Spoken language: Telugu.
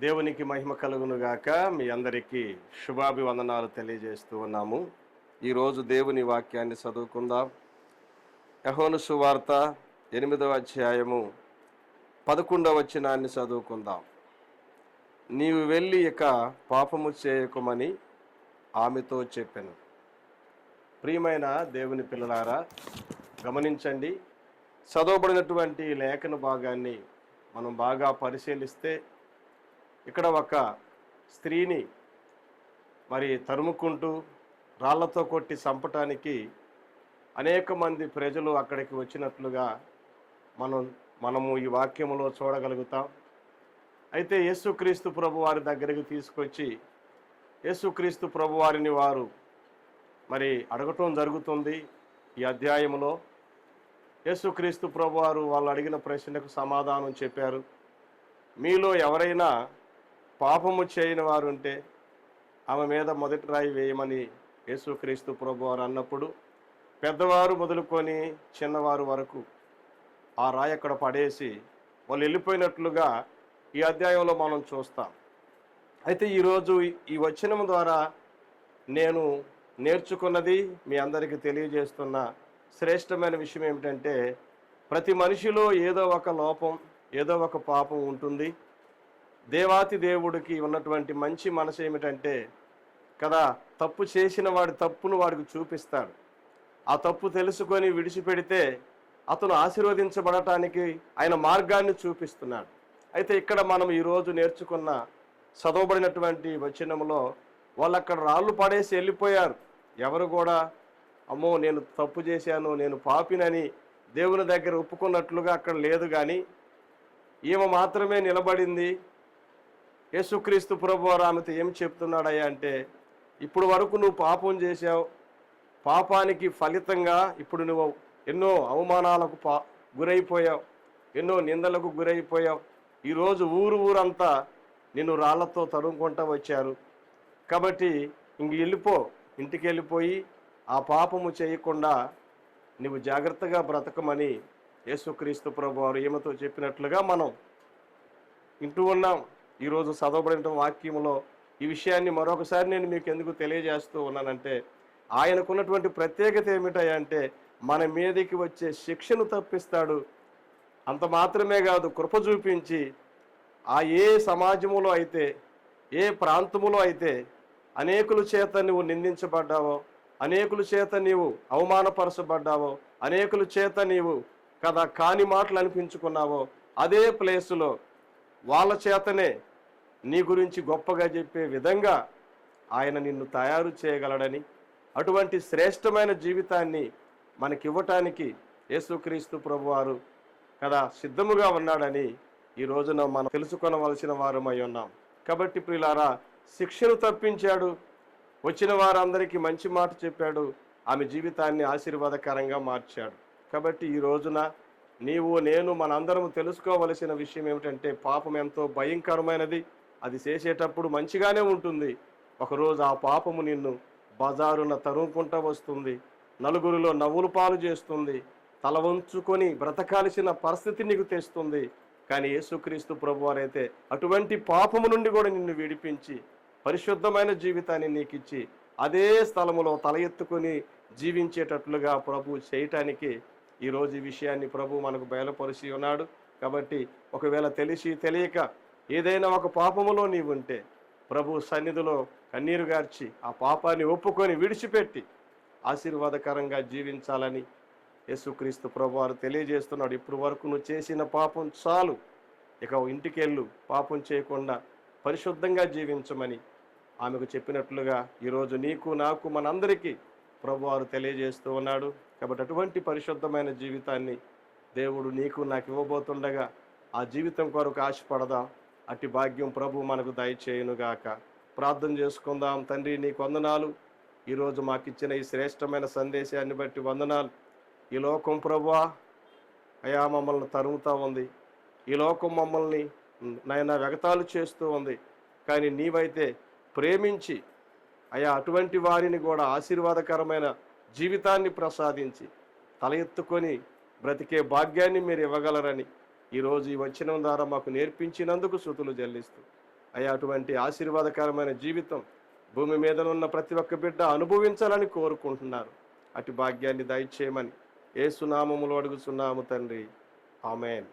దేవునికి మహిమ కలుగును గాక. మీ అందరికీ శుభాభివందనాలు తెలియజేస్తూ ఉన్నాము. ఈరోజు దేవుని వాక్యాన్ని చదువుకుందాం. యోహాను సువార్త 8వ అధ్యాయము 11వ వచనాన్ని చదువుకుందాం. నీవు వెళ్ళి ఇక పాపము చేయకుమని ఆమెతో చెప్పెను. ప్రియమైన దేవుని పిల్లలారా, గమనించండి. చదవబడినటువంటి లేఖన భాగాన్ని మనం బాగా పరిశీలిస్తే ఇక్కడ ఒక స్త్రీని తరుముకుంటూ రాళ్లతో కొట్టి చంపటానికి అనేక మంది ప్రజలు అక్కడికి వచ్చినట్లుగా మనము ఈ వాక్యములో చూడగలుగుతాం. అయితే యేసుక్రీస్తు ప్రభు వారి దగ్గరికి తీసుకొచ్చి యేసుక్రీస్తు ప్రభు వారిని వారు అడగటం జరుగుతుంది. ఈ అధ్యాయంలో యేసుక్రీస్తు ప్రభు వారు వాళ్ళు అడిగిన ప్రశ్నకు సమాధానం చెప్పారు. మీలో ఎవరైనా పాపము చేయని వారు ఉంటే ఆమె మీద మొదటి రాయి వేయమని యేసుక్రీస్తు ప్రభు వారు అన్నప్పుడు పెద్దవారు మొదలుకొని చిన్నవారు వరకు ఆ రాయి అక్కడ పడేసి వాళ్ళు వెళ్ళిపోయినట్లుగా ఈ అధ్యాయంలో మనం చూస్తాం. అయితే ఈరోజు ఈ వచనం ద్వారా నేను నేర్చుకున్నది మీ అందరికీ తెలియజేస్తున్న శ్రేష్టమైన విషయం ఏమిటంటే, ప్రతి మనిషిలో ఏదో ఒక లోపం, ఏదో ఒక పాపం ఉంటుంది. దేవాతి దేవుడికి ఉన్నటువంటి మంచి మనసు ఏమిటంటే తప్పు చేసిన వాడి తప్పును వాడికి చూపిస్తాడు. ఆ తప్పు తెలుసుకొని విడిచిపెడితే అతను ఆశీర్వదించబడటానికి ఆయన మార్గాన్ని చూపిస్తున్నాడు. అయితే ఇక్కడ మనం ఈరోజు నేర్చుకున్న చదవబడినటువంటి వచనంలో వాళ్ళు అక్కడ రాళ్ళు పడేసి వెళ్ళిపోయారు. ఎవరు కూడా అమ్మో నేను తప్పు చేశాను, నేను పాపినని దేవుని దగ్గర ఒప్పుకున్నట్లుగా అక్కడ లేదు. కానీ ఈమె మాత్రమే నిలబడింది. యేసుక్రీస్తు ప్రభు వారు ఆమెతో ఏం చెప్తున్నాడయ్యా అంటే, ఇప్పుడు వరకు నువ్వు పాపం చేశావు, పాపానికి ఫలితంగా ఇప్పుడు నువ్వు ఎన్నో అవమానాలకు గురైపోయావు, ఎన్నో నిందలకు గురైపోయావు. ఈరోజు ఊరంతా నిన్ను రాళ్లతో తరుముకుంటూ వచ్చారు. కాబట్టి వెళ్ళిపో, ఇంటికి వెళ్ళిపోయి ఆ పాపము చేయకుండా నువ్వు జాగ్రత్తగా బ్రతకమని యేసుక్రీస్తు ప్రభు వారు ఏమతో చెప్పినట్లుగా మనం వింటూ ఉన్నాం. ఈరోజు చదవబడిన వాక్యంలో ఈ విషయాన్ని మరొకసారి నేను మీకు ఎందుకు తెలియజేస్తూ ఉన్నానంటే, ఆయనకున్నటువంటి ప్రత్యేకత ఏమిటంటే మన మీదకి వచ్చే శిక్షను తప్పిస్తాడు. అంత మాత్రమే కాదు, కృప చూపించి ఏ సమాజములో అయితే, ఏ ప్రాంతములో అయితే అనేకుల చేత నువ్వు నిందించబడ్డావో, అనేకుల చేత నీవు అవమానపరచబడ్డావో, అనేకుల చేత నీవు కాని మాటలు అనిపించుకున్నావో, అదే ప్లేసులో వాళ్ళ చేతనే నీ గురించి గొప్పగా చెప్పే విధంగా ఆయన నిన్ను తయారు చేయగలడని, అటువంటి శ్రేష్టమైన జీవితాన్ని మనకివ్వటానికి యేసుక్రీస్తు ప్రభువారు సిద్ధముగా ఉన్నాడని ఈ రోజున మనం తెలుసుకొనవలసిన వారమై ఉన్నాం. కాబట్టి ప్రియులారా, శిక్షను తప్పించాడు, వచ్చిన వారందరికీ మంచి మాట చెప్పాడు, ఆమె జీవితాన్ని ఆశీర్వాదకరంగా మార్చాడు. కాబట్టి ఈ రోజున నీవు నేను మనందరం తెలుసుకోవలసిన విషయం ఏమిటంటే, పాపం ఎంతో భయంకరమైనది. అది చేసేటప్పుడు మంచిగానే ఉంటుంది, ఒకరోజు ఆ పాపము నిన్ను బజారున తరుముకుంటూ వస్తుంది, నలుగురిలో నవ్వులు పాలు చేస్తుంది, తల వంచుకొని బ్రతకాల్సిన పరిస్థితి నీకు తెస్తుంది. కానీ యేసుక్రీస్తు ప్రభువారైతే అటువంటి పాపము నుండి కూడా నిన్ను విడిపించి పరిశుద్ధమైన జీవితాన్ని నీకు ఇచ్చి అదే స్థలములో తల ఎత్తుకొని జీవించేటట్లుగా ప్రభు చేయటానికి ఈరోజు ఈ విషయాన్ని ప్రభు మనకు బయలుపరిచి ఉన్నాడు. కాబట్టి ఒకవేళ తెలిసి తెలియక ఏదైనా ఒక పాపములో నీవు ఉంటే ప్రభు సన్నిధిలో కన్నీరు గార్చి ఆ పాపాన్ని ఒప్పుకొని విడిచిపెట్టి ఆశీర్వాదకరంగా జీవించాలని యేసుక్రీస్తు ప్రభు వారు తెలియజేస్తున్నాడు. ఇప్పుడు వరకు నువ్వు చేసిన పాపం చాలు, ఇక ఇంటికి వెళ్ళు, పాపం చేయకుండా పరిశుద్ధంగా జీవించమని ఆమెకు చెప్పినట్లుగా ఈరోజు నీకు నాకు మనందరికీ ప్రభు వారు తెలియజేస్తూ ఉన్నాడు. కాబట్టి అటువంటి పరిశుద్ధమైన జీవితాన్ని దేవుడు నీకు నాకు ఇవ్వబోతుండగా ఆ జీవితం కొరకు ఆశపడదాం. అట్టి భాగ్యం ప్రభు మనకు దయచేయునుగాక. ప్రార్థన చేసుకుందాం. తండ్రి, నీకు వందనాలు. ఈరోజు మాకు ఇచ్చిన ఈ శ్రేష్టమైన సందేశాన్ని బట్టి వందనాలు. ఈ లోకం ప్రభువా అయా మమ్మల్ని తరుముతూ ఉంది, ఈ లోకం మమ్మల్ని నాయన వెగతాలు చేస్తూ ఉంది. కానీ నీవైతే ప్రేమించి అయా అటువంటి వారిని కూడా ఆశీర్వాదకరమైన జీవితాన్ని ప్రసాదించి తల ఎత్తుకొని బ్రతికే భాగ్యాన్ని మీరు ఇవ్వగలరని ఈరోజు ఈ వచనం ద్వారా మాకు నేర్పించినందుకు స్తుతులు చెల్లిస్తూ అయ్యా అటువంటి ఆశీర్వాదకరమైన జీవితం భూమి మీద ఉన్న ప్రతి ఒక్క బిడ్డ అనుభవించాలని కోరుకుంటున్నారు. అటు భాగ్యాన్ని దయచేయమని యేసు నామములో అడుగుచున్నాము తండ్రి. ఆమేన్.